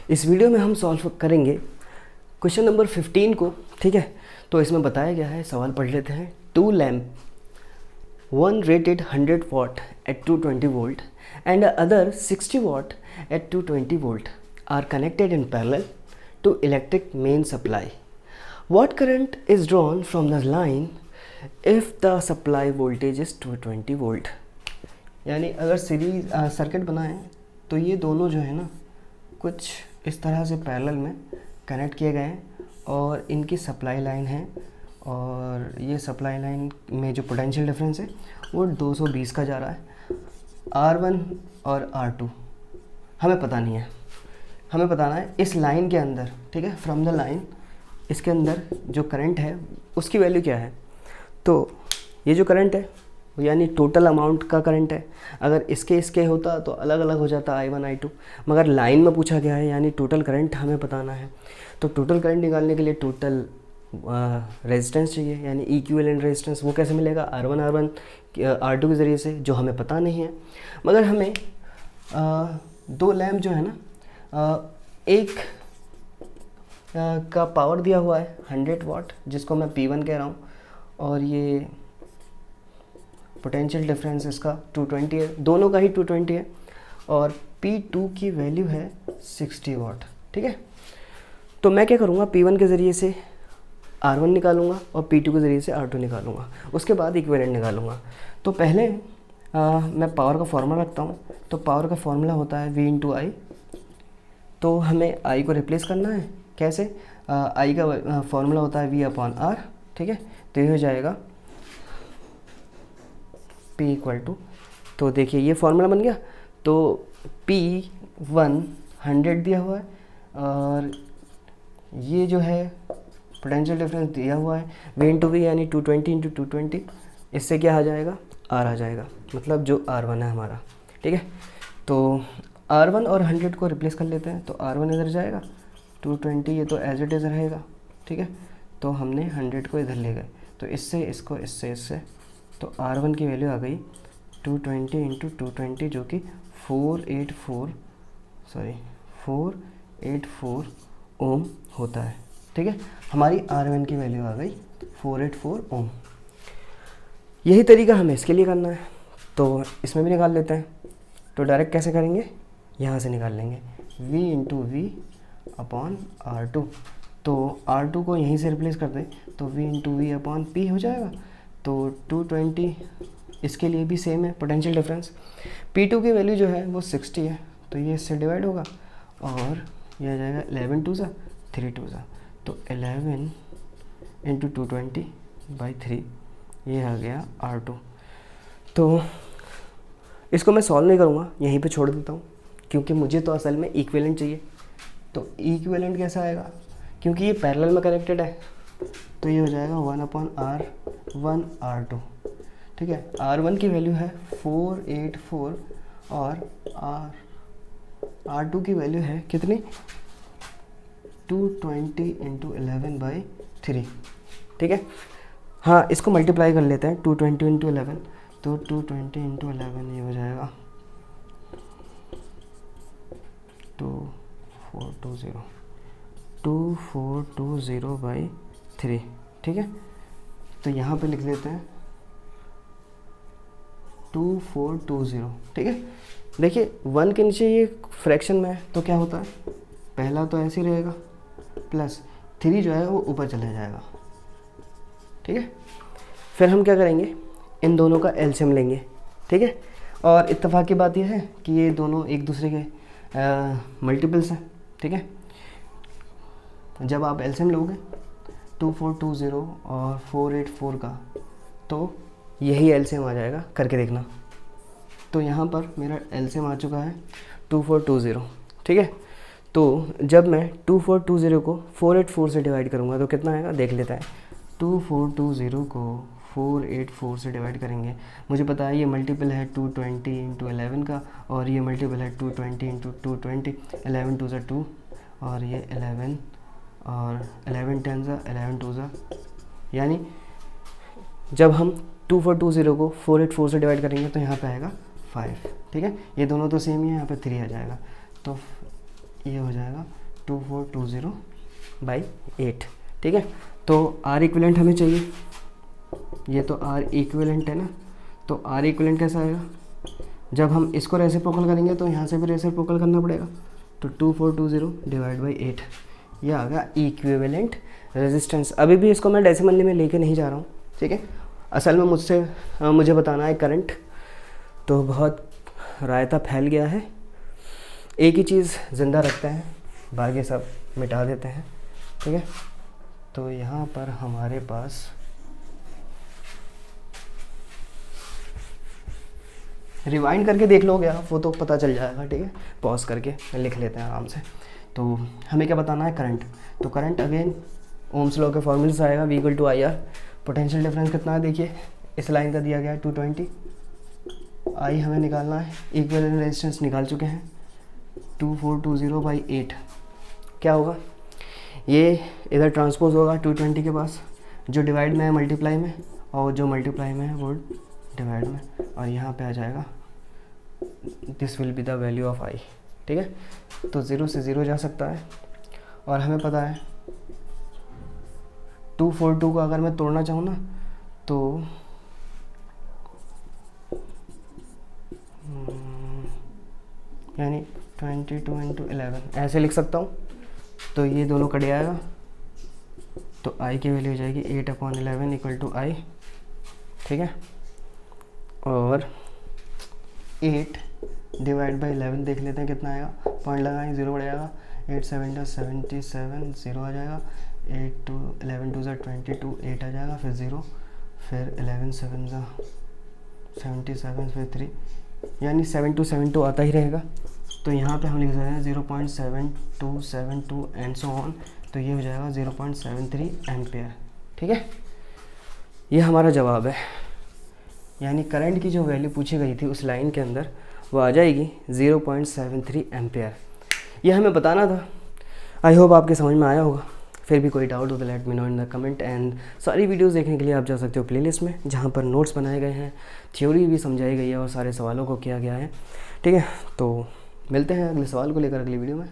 इस वीडियो में हम सॉल्व करेंगे क्वेश्चन नंबर 15 को। ठीक है, तो इसमें बताया गया है, सवाल पढ़ लेते हैं। Two lamp, one rated 100 watt at 220 volt and other 60 watt at 220 volt are connected in parallel to electric main supply. What current is drawn from the line if the supply voltage is 220 volt? यानी अगर series circuit बनाएं तो ये दोनों जो है ना कुछ इस तरह से पैरेलल में कनेक्ट किए गए हैं और इनकी सप्लाई लाइन है, और ये सप्लाई लाइन में जो पोटेंशियल डिफरेंस है वो 220 का जा रहा है। R1 और R2 हमें पता नहीं है, हमें बताना है इस लाइन के अंदर, ठीक है, फ्रॉम द लाइन इसके अंदर जो करंट है उसकी वैल्यू क्या है। तो ये जो करंट है यानी टोटल अमाउंट का करंट है। अगर इसके होता तो अलग अलग हो जाता I1 I2, मगर लाइन में पूछा गया है यानी टोटल करंट हमें बताना है। तो टोटल करंट निकालने के लिए टोटल रेजिस्टेंस चाहिए, यानी इक्विवेलेंट रेजिस्टेंस। वो कैसे मिलेगा? R1 R2 के ज़रिए से, जो हमें पता नहीं है। मगर हमें दो लैम्प जो है ना, एक का पावर दिया हुआ है 100 वाट, जिसको मैं P1 कह रहा हूँ, और ये पोटेंशियल डिफरेंस इसका 220 है, दोनों का ही 220 है, और P2 की वैल्यू है 60 वाट। ठीक है, तो मैं क्या करूँगा, P1 के ज़रिए से R1 निकालूंगा और P2 के ज़रिए से R2 निकालूंगा, उसके बाद इक्विवेलेंट निकालूंगा। तो पहले मैं पावर का फॉर्मूला रखता हूँ। तो पावर का फॉर्मूला होता है V इंटू आई। तो हमें I को रिप्लेस करना है। कैसे? I का फॉर्मूला होता है V अपॉन R। ठीक है, तो ये हो जाएगा P इक्वल टू, तो देखिए ये फॉर्मूला बन गया। तो P1 100 दिया हुआ है, और ये जो है पोटेंशियल डिफरेंस दिया हुआ है V इंटू वी, यानी 220 इंटू 220। इससे क्या आ जाएगा? R आ जाएगा, मतलब जो R1 है हमारा। ठीक है, तो R1 और 100 को रिप्लेस कर लेते हैं। तो R1 इधर जाएगा, 220 ये तो एज इट इज़ रहेगा। ठीक है, तो हमने 100 को इधर ले गए, तो इससे इसको इससे तो R1 की वैल्यू आ गई 220 इंटू 220, जो कि 484 ओम होता है। ठीक है, हमारी R1 की वैल्यू आ गई 484 ओम। यही तरीका हमें इसके लिए करना है, तो इसमें भी निकाल लेते हैं। तो डायरेक्ट कैसे करेंगे, यहाँ से निकाल लेंगे V into V upon R2। तो R2 को यहीं से रिप्लेस कर दें, तो V into V upon P हो जाएगा। तो 220, इसके लिए भी सेम है पोटेंशियल डिफरेंस। P2 की वैल्यू जो है वो 60 है, तो ये इससे डिवाइड होगा, और यह आ जाएगा 11 2 3 2, तो 11 इंटू 220/3, ये आ गया R2। तो इसको मैं सॉल्व नहीं करूँगा, यहीं पे छोड़ देता हूँ, क्योंकि मुझे तो असल में इक्विवेलेंट चाहिए। तो इक्विवेलेंट कैसा आएगा, क्योंकि ये पैरेलल में कनेक्टेड है, तो ये हो जाएगा 1/R1 R2। ठीक है, R1 की वैल्यू है 484, और R2 की वैल्यू है कितनी? 220 इंटू 11/3। ठीक है, हाँ, इसको मल्टीप्लाई कर लेते हैं 220 इंटू 11, तो 220 इंटू 11 ये हो जाएगा 2420/3। ठीक है, तो यहाँ पे लिख लेते हैं 2420। ठीक है, देखिए 1 के नीचे ये फ्रैक्शन में है, तो क्या होता है, पहला तो ऐसे ही रहेगा, प्लस 3 जो है वो ऊपर चला जाएगा। ठीक है, फिर हम क्या करेंगे, इन दोनों का एलसीएम लेंगे। ठीक है, और इत्तेफाक की बात यह है कि ये दोनों एक दूसरे के मल्टीपल्स हैं। ठीक है, जब आप एलसीएम लोगे 2420 और 484 का, तो यही एलसीएम आ जाएगा, करके देखना। तो यहाँ पर मेरा एलसीएम आ चुका है 2420। ठीक है, तो जब मैं 2420 को 484 से डिवाइड करूँगा तो कितना आएगा, देख लेता है। 2420 को 484 से डिवाइड करेंगे, मुझे पता है ये मल्टीपल है 220 इंटू 11 का, और ये मल्टीपल है 220 इंटू 220, 11 2 2, और ये 11, और 11 10 11 2, यानी जब हम 2420 को 484 से डिवाइड करेंगे तो यहाँ पे आएगा 5। ठीक है, ये दोनों तो सेम ही है, यहाँ पे 3 आ जाएगा। तो ये हो जाएगा 2420/8, ठीक है। तो आर इक्विवेलेंट हमें चाहिए, ये तो आर इक्विवेलेंट है ना, तो आर इक्विवेलेंट कैसा आएगा, जब हम इसको रेसिप्रोकल करेंगे तो यहाँ से भी रेसिप्रोकल करना पड़ेगा, तो 2420/8 ये आ गया इक्विवेलेंट रेजिस्टेंस। अभी भी इसको मैं डेसिमल में लेके नहीं जा रहा हूँ, ठीक है। असल में मुझे बताना है करंट, तो बहुत रायता फैल गया है, एक ही चीज़ ज़िंदा रखते हैं, बाकी सब मिटा देते हैं, ठीक है। तो यहाँ पर हमारे पास रिवाइंड करके देख लोगे आप, वो तो पता चल जाएगा, ठीक है। पॉज करके लिख लेते हैं आराम से। तो हमें क्या बताना है, करंट। तो करंट अगेन ओम्स लॉ के फॉर्मूले से आएगा, V = IR। पोटेंशियल डिफरेंस कितना है देखिए, इस लाइन का दिया गया है 220, I हमें निकालना है, इक्विवेलेंट रेजिस्टेंस निकाल चुके हैं 2420/8। क्या होगा, ये इधर ट्रांसपोज होगा 220 के पास, जो डिवाइड में है मल्टीप्लाई में, और जो मल्टीप्लाई में है वो डिवाइड में, और यहाँ पे आ जाएगा this will be the value of I, ठीक है। तो 0 से 0 जा सकता है, और हमें पता है 242 को अगर मैं तोड़ना चाहूँ ना, तो यानी 22 × 11 ऐसे लिख सकता हूँ। तो ये दोनों कट जाएगा, तो I की वैल्यू हो जाएगी 8/11 = I, ठीक है। और 8/11 देख लेते हैं कितना आएगा, पॉइंट लगाएंगे 0 बढ़ जाएगा, 8 7 77 0 आ जाएगा, 8 2 11 2 22 8 आ जाएगा, फिर 0, फिर 11 7 77, फिर 3, यानी 7272 आता ही रहेगा। तो यहाँ पे हम लिख सकते हैं 0.7272 एंड सो ऑन, तो ये हो जाएगा 0.73 एम्पेयर, ठीक है। ये हमारा जवाब है, यानी करंट की जो वैल्यू पूछी गई थी उस लाइन के अंदर वो आ जाएगी 0.73 एम्पेयर। ये हमें बताना था। आई होप आपके समझ में आया होगा। फिर भी कोई डाउट हो तो let me know in the comment. And सारी वीडियोस देखने के लिए आप जा सकते हो प्लेलिस्ट में, जहाँ पर नोट्स बनाए गए हैं, थ्योरी भी समझाई गई है और सारे सवालों को किया गया है, ठीक है। तो मिलते हैं अगले सवाल को लेकर अगली वीडियो में।